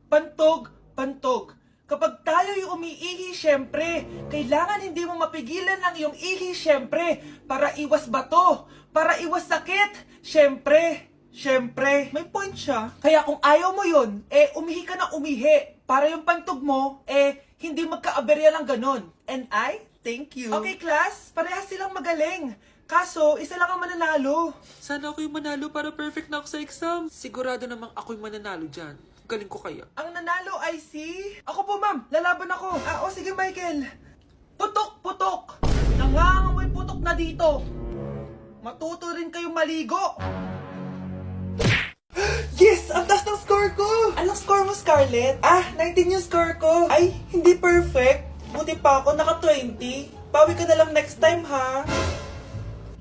Pantog, pantog. Kapag tayo'y umiihi, syempre, kailangan hindi mo mapigilan ang iyong ihi, syempre, para iwas bato, para iwas sakit, syempre, may point siya. Kaya kung ayaw mo yun, umihi ka na umihi, para yung pantog mo, hindi magka-aberya lang ganon. And I thank you. Okay, class, parehas silang magaling. Kaso, isa lang ang mananalo. Sana ako yung manalo para perfect na ako sa exam. Sigurado namang ako yung mananalo dyan. Galing ko kaya. Ang nanalo ay si... Ako po, ma'am. Lalaban ako. Sige, Michael. Putok, putok. Nangangamoy putok na dito. Matuto rin kayong maligo. Yes! Ang taas ng score ko! Anong score mo, Scarlett? 19 yung score ko. Ay, hindi perfect. Buti pa ako, naka 20. Pawi ka na lang next time, ha?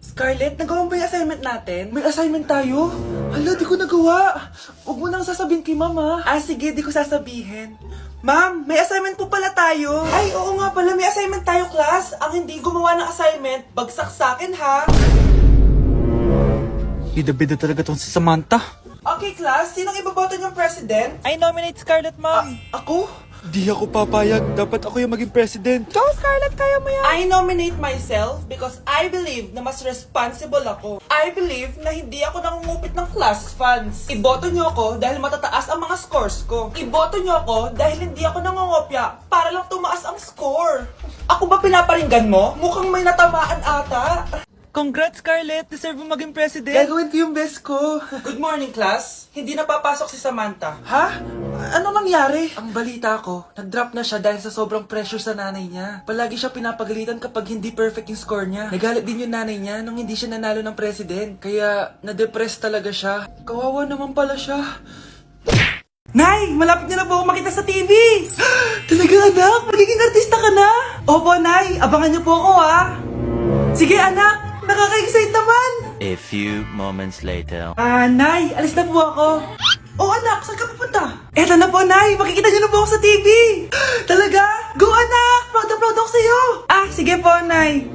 Scarlett, nagawa mo ba yung assignment natin? May assignment tayo? Hala, di ko nagawa. Huwag mo nang sasabihin kay mama. Sige, di ko sasabihin. Ma'am, may assignment po pala tayo. Ay, oo nga pala, may assignment tayo, class. Ang hindi gumawa ng assignment, bagsak sa akin, ha? Bida-bida talaga tong si Samantha. Okay, class, sinong iboboto niyong president? I nominate Scarlett, ma'am. Ako? Di ako papayag. Dapat ako yung maging president. Go, Scarlett, kaya mo yan. I nominate myself because I believe na mas responsible ako. I believe na hindi ako nangungupit ng class funds. Iboto niyo ako dahil matataas ang mga scores ko. Iboto niyo ako dahil hindi ako nangungopya para lang tumaas ang score. Ako ba pinaparinggan mo? Mukhang may natamaan ata. Congrats, Scarlett. Deserve mo maging president. Gagawin ko yung best ko. Good morning, class. Hindi na papasok si Samantha. Ha? Ano nangyari? Ang balita ko, nag-drop na siya dahil sa sobrang pressure sa nanay niya. Palagi siya pinapagalitan kapag hindi perfect yung score niya. Nagalit din yung nanay niya nung hindi siya nanalo ng president. Kaya, na-depress talaga siya. Kawawa naman pala siya. Nay! Malapit na po ako makita sa TV! Talaga, anak? Magiging artista ka na? Opo, Nay. Abangan niyo po ako, ha? Sige, anak. Nakaka-excite naman! A few moments later. Nay, alis na po ako. Anak, saan ka pupunta? Eto na po, Nay. Makikita niyo na po ako sa TV. Talaga? Go, anak! Proud na proud ako sa'yo. Sige po, Nay.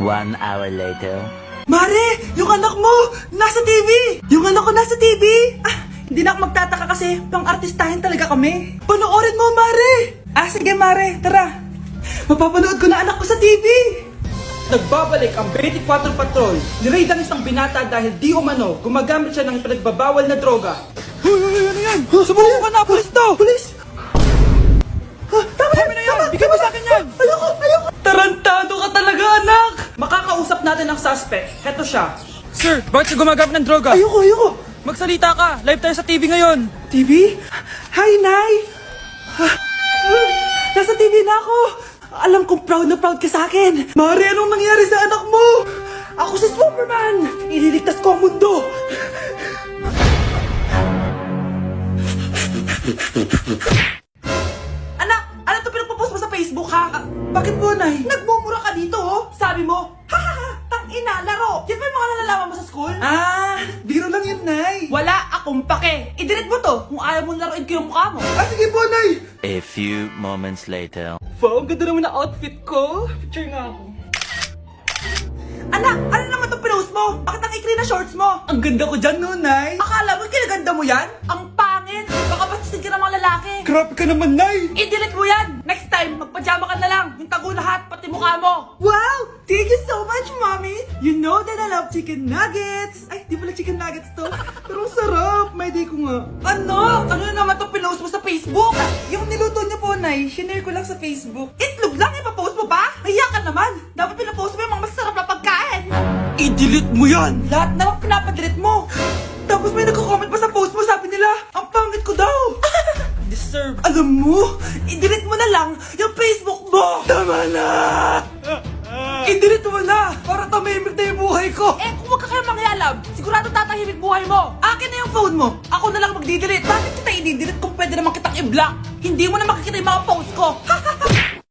1 hour later. Mare, yung anak mo, nasa TV. Yung anak ko nasa TV. Hindi na ako magtataka kasi pang-artistahin talaga kami. Panoorin mo, Mare. Sige, Mare. Tara. Mapapanood ko na anak ko sa TV. Nagbabalik ang 24 Patrol. Niraid ang isang binata dahil di umano gumagamit siya ng pinagbabawal na droga. Hoy, ano yan? Sumuko ka na, pulis to! Pulis! Tama na yan! Bigay mo sa akin yan! Ayoko! Tarantado ka talaga, anak! Makakausap natin ang suspect. Heto siya. Sir, bakit ka gumagamit ng droga? Ayoko! Magsalita ka! Live tayo sa TV ngayon! TV? Hi, Nay! Nasa TV na ako! Alam kong proud na proud ka sa akin! Mari, anong nangyari sa anak mo? Ako si Superman! Ililigtas ko ang mundo! Anak! Ano to pinagpo-post mo sa Facebook, ha? Bakit po, Nay? Nagmumura ka dito, oh! Sabi mo, ha! Tang-ina, laro! Yan ba yung mga nalalaman mo sa school? Biro lang yun, Nay! Wala akong pake! I-delete mo to kung ayaw mong laruin ko yung mukha mo! Sige po, Nay! A few moments later. Wow, ang ganda naman na outfit ko. Picture nga ako. Anak, ano naman itong pinost mo? Bakit ang ikli na shorts mo? Ang ganda ko dyan, no, Nay? Akala mo kinaganda mo yan? Ang pangit! Baka bastusin ka ng mga lalaki! Grabe ka naman, Nay! I-delete mo yan! Next time, magpajama ka na lang! Yung tago lahat, pati mukha mo! Wow! Thank you so much, Mommy! You know that I love chicken nuggets! Ay, di pala chicken nuggets to. Pero sarap! May day ko nga. Ano? Ano na naman itong pinost mo sa Facebook? Yung niluto niyo po, Nay, shinare ko lang sa Facebook. Itlog lang, ipapost mo pa? Hiya ka naman! Dapat pinapost mo yung mga masarap na pagkain! I-delete mo yan! Lahat na lang pinapadelete mo! Tapos may nagko-comment pa sa post mo, sabi nila, ang pangit ko daw! Deserve. Alam mo, i-delete mo na lang yung Facebook mo! Tama na! I-delete mo na! Para tumimik na yung buhay ko! Kung wag ka kaya mangyalab, sigurado tatahimik buhay mo! Akin na yung phone mo! Ako na lang magdi-delete! Bakit kita i-delete kung pwede naman kitang i-block? Hindi mo na makikita yung mga post ko!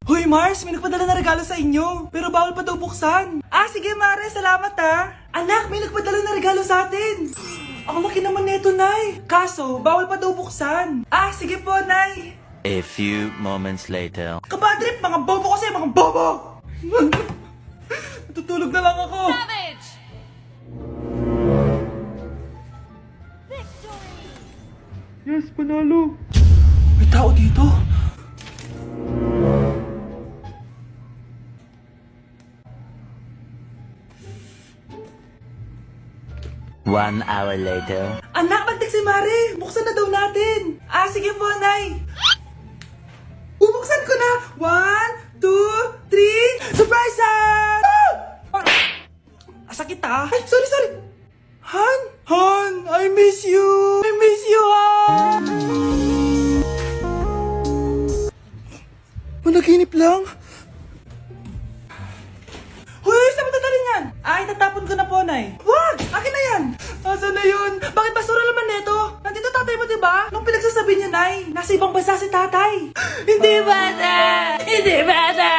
Hoy Mars, may nagpadala na regalo sa inyo. Pero bawal pa daw buksan. Sige Mare, salamat Anak, may nagpadala na regalo sa atin. Ang laki naman neto, Nay. Kaso, bawal pa daw buksan. Sige po, Nay. A few moments later. Kabadrip, mga bobo kasi, mga bobo! Tutulog na lang ako. Yes, panalo. May tao dito. One hour later. Anak, magtik si Mare. Buksan na daw natin. Ah, sige po, Nay. Bubuksan ko na. 1, 2, 3. Surprise! Sakit ah. Ay, sorry. Han? Han, I miss you. I miss you, Han. Managinip lang. Hoy, saan mo dadalhin yan? Ay, tatapon ko na po, Nay. Wag! Akin na yan! Asan na yun? Bakit basura naman neto? Nandito tatay mo, diba? Nung pinagsasabi niya, Nay, nasa ibang bansa si tatay. Hindi bata! Hindi bata!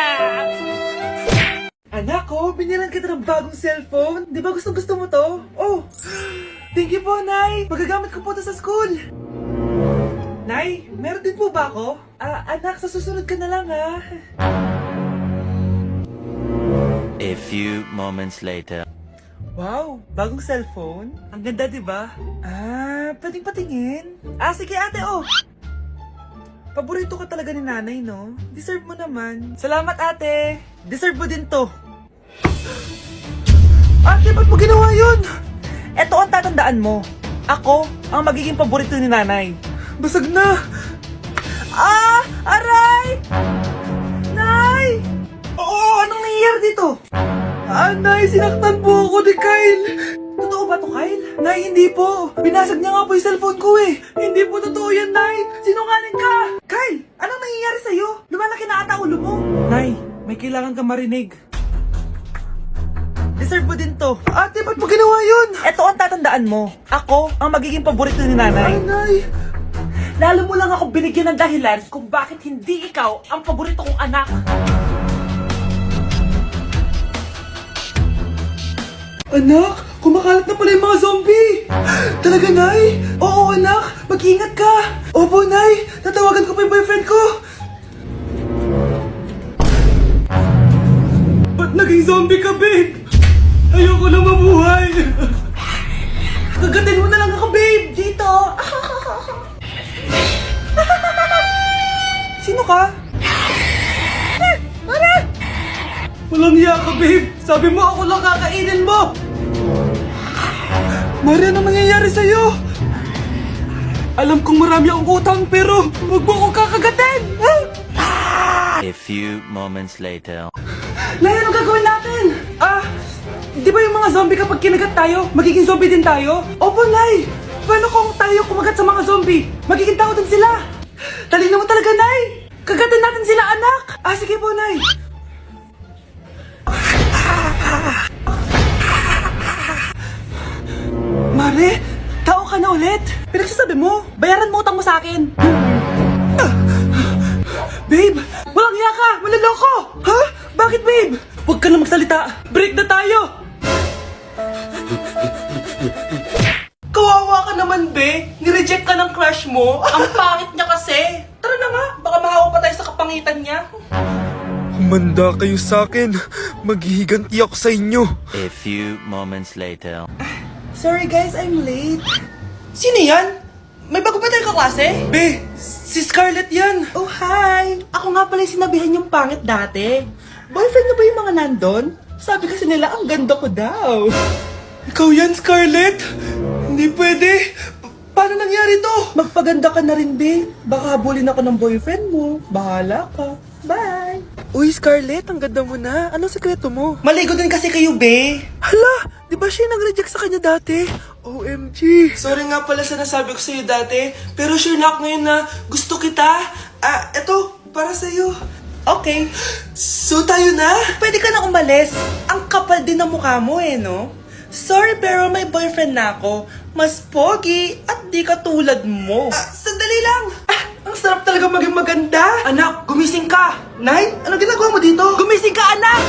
Anak ko, binilan kita ng bagong cellphone. Di ba gusto mo to? Oh, thank you po, Nay. Magagamit ko po to sa school. Nay, meron din po ba ako? Anak, sa susunod ka na lang, ha? A few moments later. Wow, bagong cellphone? Ang ganda, di ba? Pwedeng patingin? Sige ate, oh. Paborito ka talaga ni nanay, no? Deserve mo naman. Salamat, ate. Deserve mo din to. Ate, ba't mo ginawa yun? Eto ang tatandaan mo. Ako ang magiging paborito ni nanay. Basag na. Aray! Nay! Oo, anong nangyayari dito? Nay, sinaktan po ako ni Kyle. Totoo ba to, Kyle? Nay, hindi po. Binasag niya nga po yung cellphone ko eh. Hindi po totoo yan, Nay. Sinungaling ka. Kyle, anong nangyayari sa'yo? Lumalaki na ata ulo mo. Nay, may kailangan kang marinig. Deserve mo din to. Ate, ba't mo ginawa yun? Eto ang tatandaan mo. Ako ang magiging paborito ni nanay. Nay. Lalo mo lang ako binigyan ng dahilan kung bakit hindi ikaw ang paborito kong anak. Anak, kumakalat na pala yung mga zombie! Talaga, Nay? Oo, anak, mag-ingat ka! Opo, Nay, tatawagan ko pa yung boyfriend ko! Ba't naging zombie ka, babe? Ayoko na mabuhay! Kagatin mo na lang ako, babe! Dito! Sino ka? Walang hiya ka, babe! Sabi mo ako lang kakainin mo! Mari, ano nangyayari sa'yo? Alam kong marami akong utang pero huwag mo akong kakagatin! A few moments later. Nay, anong gagawin natin? Di ba yung mga zombie kapag kinagat tayo, magiging zombie din tayo? Opo, Nay! Paano kung tayo kumagat sa mga zombie? Magiging tao din sila! Talino mo talaga, Nay! Kagatin natin sila, anak! Sige po, Nay! Mare, tao ka na ulit? Pinagsasabi mo, bayaran mo utang mo sa akin. Babe, walang hiya ka! Maloloko! Ha? Bakit, babe? Huwag ka na magsalita. Break na tayo! Kawawa ka naman, be. Nireject ka ng crush mo. Ang pangit niya kasi. Tara na nga, baka mahawa pa tayo sa kapangitan niya. Humanda kayo sa akin. Maghihiganti ako sa inyo. A few moments later. Sorry guys, I'm late. Sino yan? May bago ba tayong kaklase? Be, si Scarlett yan. Oh, hi. Ako nga pala yung sinabihan yung pangit dati. Boyfriend na ba yung mga nandun? Sabi kasi nila, ang ganda ko daw. Ikaw yan, Scarlett? Hindi pwede. Paano nangyari to? Magpaganda ka na rin, be. Baka habulin ako ng boyfriend mo. Bahala ka. Bye. Uy, Scarlett, ang ganda mo na. Anong sekreto mo? Maligo din kasi kayo, be. Hala, di ba siya nag-reject sa kanya dati? OMG. Sorry nga pala sa nasabi ko sa'yo dati, pero sure na ako ngayon na gusto kita. Eto, para sa'yo. Okay. So tayo na? Pwede ka na umalis. Ang kapal din ng mukha mo no? Sorry pero may boyfriend na ako. Mas pogi at di katulad mo. Sandali lang. Ang sarap talaga maging maganda. Anak, gumising ka. Nay, ano ginagawa mo dito? Gumising ka, anak!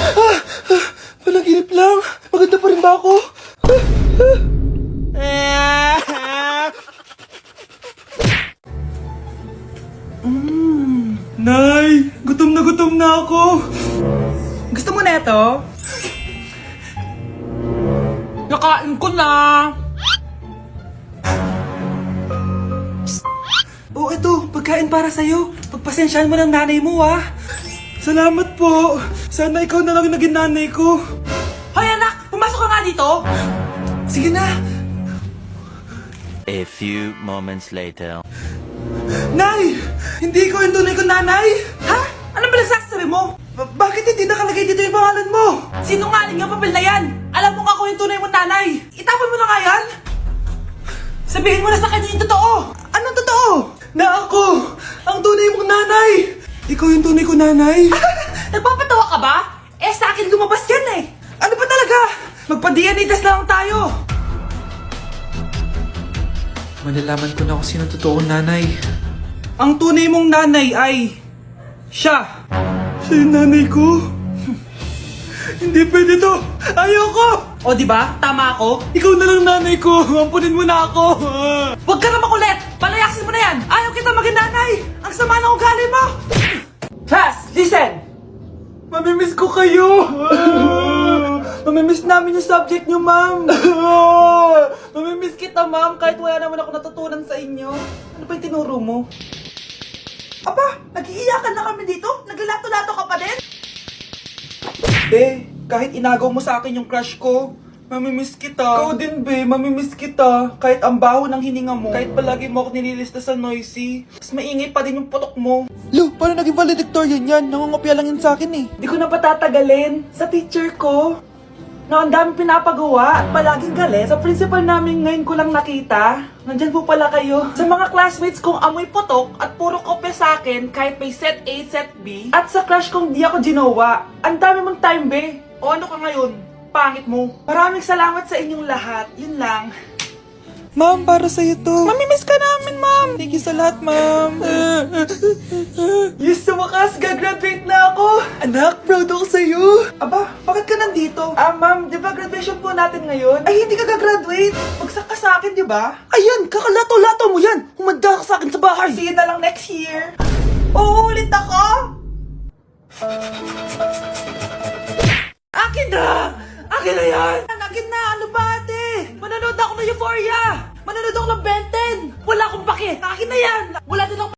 Panaginip lang. Maganda pa rin ba ako? Nay, gutom na ako. Gusto mo na ito? Nakain ko na. Oh, ito, pagkain para sa'yo. Pagpasensyahan mo ng nanay mo, ah. Salamat po. Sana ikaw na lang naging nanay ko. Hoy, anak! Pumasok ka nga dito! Sige na. A few moments later. Nay! Hindi ko yung tunay kong nanay! Ha? Anong pinagsasabi mo? Bakit hindi nakalagay dito yung pangalan mo? Sinungaling ang papel na yan! Alam mo nga ako yung tunay mong nanay! Itapon mo na nga yan! Sabihin mo na sa kanya yung totoo! Anong totoo? Na ako! Ang tunay mong nanay! Ikaw yung tunay kong nanay? Nagpapatawa ka ba? Eh sa akin lumabas yan eh! Ano ba talaga? Magpa-DNA test na lang tayo! Malalaman ko na kung sino totoong nanay. Ang tunay mong nanay ay... siya! Siya yung nanay ko? Hindi pwede to! Ayoko! O diba? Tama ako? Ikaw na lang nanay ko! Ampunin mo na ako! Huwag ka na makulit! Palayasin mo na yan! Ayaw kita maging nanay! Ang sama ng ugali mo! Class, listen! Mamimiss ko kayo! Mamimiss namin yung subject nyo, ma'am! Mamimiss kita, ma'am, kahit wala naman ako natutunan sa inyo. Ano ba yung tinuro mo? Aba, nag-iiyakan na kami dito? Naglalato-lato ka pa din? Be, kahit inagaw mo sa akin yung crush ko, mamimiss kita. Ikaw din, be, mamimiss kita. Kahit ang baho ng hininga mo, kahit palagi mo ako nililista sa noisy, mas maingay pa din yung putok mo. Lo, paano naging valedictorian yan? Nangungopia lang yun sa akin eh. Di ko na patatagalin sa teacher ko na ang daming pinapagawa at palaging galit. Sa principal namin ngayon ko lang nakita. Nandyan po pala kayo. Sa mga classmates kong amoy putok at puro kopya sa akin kahit may set A, set B. At sa crush kong di ako ginawa. Ang dami mong time, be. O ano ka ngayon? Pangit mo. Maraming salamat sa inyong lahat. Yun lang. Ma'am, para sa'yo to. Mamimiss ka namin, ma'am. Thank you sa lahat, ma'am. Yes, sa wakas, gagraduate na ako. Anak, proud ako sa'yo. Aba, bakit ka nandito? Ma'am, di ba graduation po natin ngayon? Ay, hindi ka gagraduate. Bagsak ka sa akin, di ba? Ayan, kakalato-lato mo yan. Humanda ka sa akin sa bahay. See you na lang next year. Uulit ako? Akin na! Akin na yan! Akin na! Ano ba, ate? Manonood ako ng Euphoria! Manonood ako ng Ben 10! Wala akong pake! Akin na yan! Wala din ako